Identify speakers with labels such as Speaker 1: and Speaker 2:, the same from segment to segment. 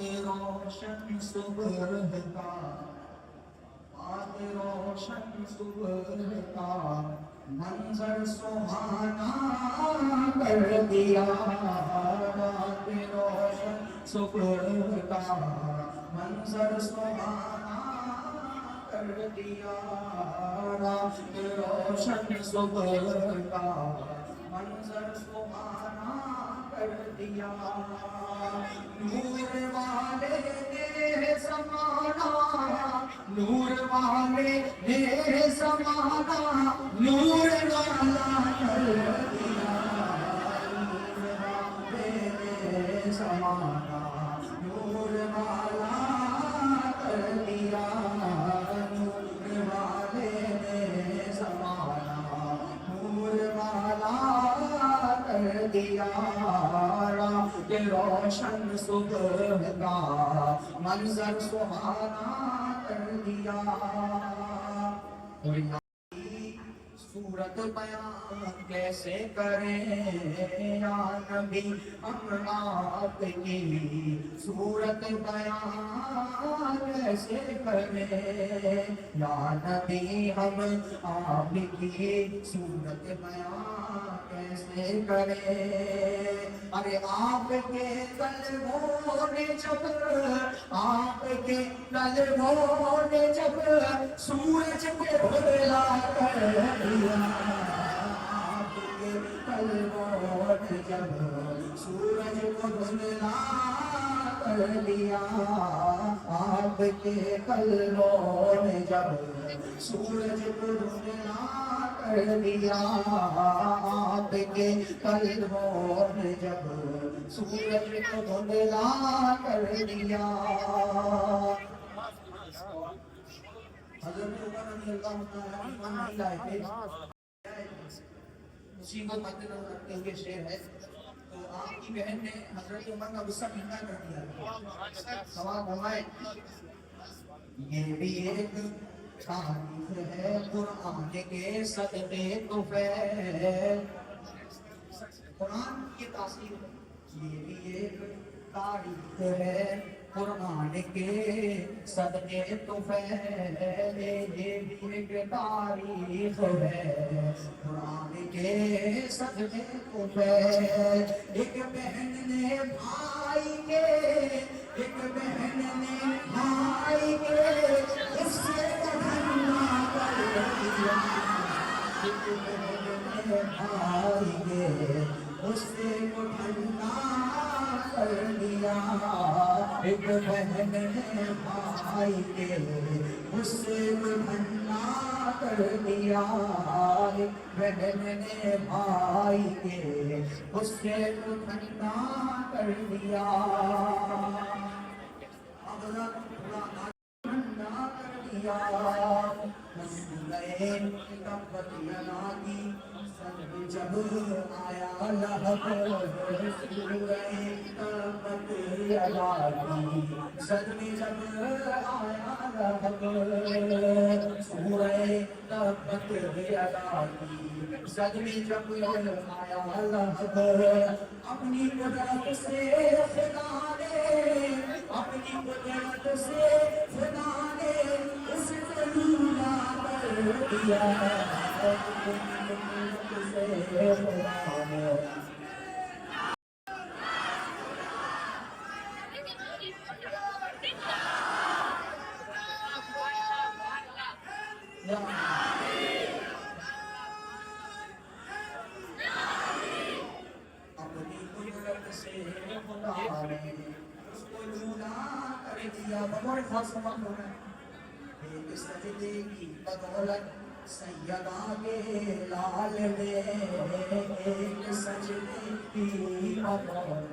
Speaker 1: روشن صبح کا بات روشن صبح کا منظر سہانا کر دیا رات روشن صبح کا منظر سہانا کر دیا رات روشن صبح کا منظر سہانا کر دیا نور والے نے زمانہ نور والے نے زمانہ نور والا کر دیا نور والے نے زمانہ نور والا کر دیا نور والے نے زمانہ نور والا کر دیا رات روشن صبح کا منظر سہانا کر دیا صورت بیان کیسے کریں یا نبی ہم آپ کی صورت بیان کیسے کریں یا نبی ہم آپ کی صورت بیان کیسے کریں ارے آپ کے قلبوں نے جب آپ کے قلبوں نے جب سورج کو بھلا کر دیا آپ کے قلبوں نے جب سورج کو بھلا کر دیا آپ کے قلبوں نے جب سورج کو بھلا کر دیا آپ کے قلبوں نے جب سورج کو دھندلا کر دیا حضرت عمر رضی اللہ عنہ ایمان نہیں لائے تھے اسی کو مد نظر رکھتے ہوئے شعر ہے تو آپ کی بہن نے حضرت عمر کا غصہ ٹھنڈا کر دیا سوال فرمائے یہ بھی ایک تاریخ ہے قرآن کے صدقے طفیل قرآن کی تاثیر یہ بھی ایک تاریخ ہے قرآن کے صدقے طفیل یہ بھی ایک تاریخ ہے قرآن کے صدقے طفیل ایک بہن نے بھائی کے ایک بہن نے بھائی کے اس سے ٹھنڈا کر دیا ایک بہن نے بھائی کے اس سے ٹھنڈا کر دیا ایک بہن نے بھائی کے اس سے ٹھنڈا کر دیا ایک بہن نے بھائی کے اس سے ٹھنڈا کر دیا ٹھنڈا کر دیا جب آیا لہب صدمے جب آیا لہب سورہ تبت ادا کی صدمے جب آیا لہب اپنی قدرت سے خدا نے اپنی قدرت سے خدا نے اس کو ڈوبا کر دیا اپنی قدرت سے خدا نے اس کو ڈوبا کر دیا بڑے خاص وقت ہو رہا ہے ایک سجدے کی بدولت سیدہ کے لال نے ایک سجدے کی بدولت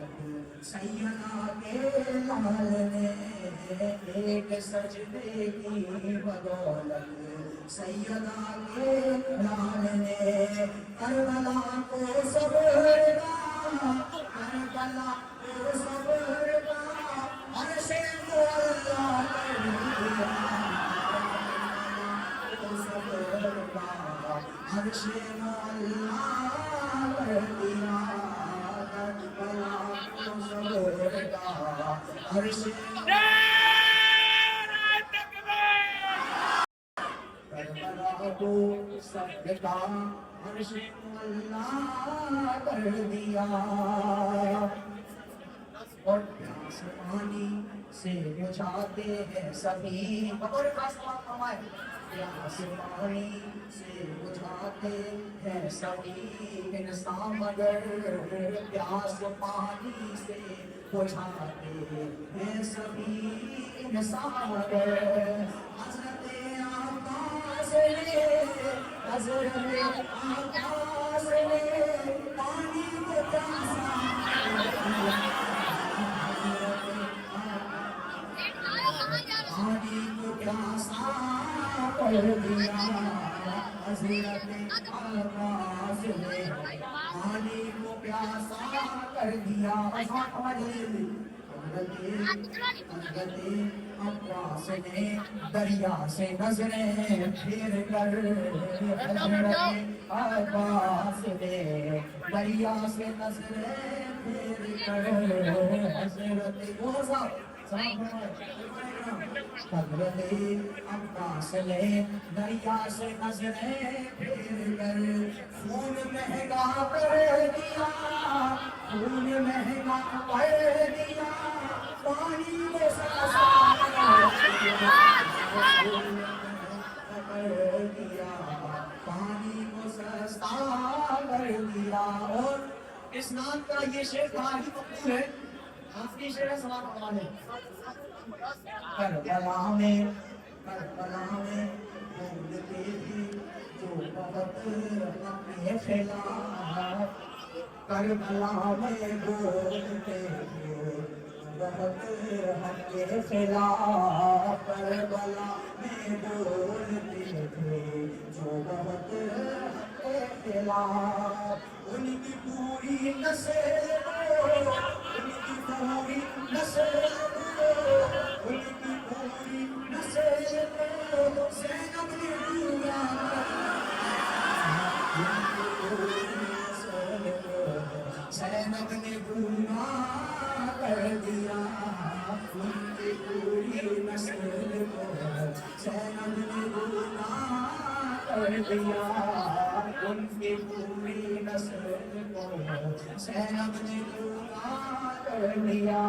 Speaker 1: سیدہ کے لال نے ایک سجدے کی بدولت سیدہ کے لال نے کربلا کو صبر کا کربلا کو صبر کا عرش مولا کر دیا عرش مولا کر دیا کربلا کو صبر کا عرش کربلا کو سجدہ عرش اللہ کر دیا اور پیاس پانی سے بجھاتے ہیں سبھی بطور خاص بات فرمائے پیاس پانی سے بجھاتے ہیں سبھی انسان مگر پیاس پانی سے بجھاتے ہیں سبھی انسان مگر حضرت عباس نے پانی کو پیاسا پانی کو پیاسا کر دیا حضرت عباس نے پانی کو پیاسا کر دیا حضرت عباس نے دریا سے نظریں پھیر کر حضرت عباس نے دریا سے نظریں پھیر کر حضرت حضرت عباس نے دریا سے نظریں پھیر کر خون مہنگا کر دیا خون مہنگا کر دیا پانی کو سستا کر دیا پانی کو سستا کر دیا اور اس نام کا یہ شعر بڑا ہی مقبول ہے آخری شعر ہے سلام فرمانے کربلا میں بولتے تھے جو بہت اپنے خلاف کربلا میں بولتے تھے بہت حق کے خلاف کربلا میں بولتے تھے جو بہت حق کے خلاف ان کی پوری نسل ان کی پوری نسل ان کی پوری نسل زینب نے ڈوبا زینب نے ڈوبا کر دیا ان کی پوری نسل کو زینب نے ڈوبا کر دیا ان کی پوری نسل کو زینب نے ڈوبا کر دیا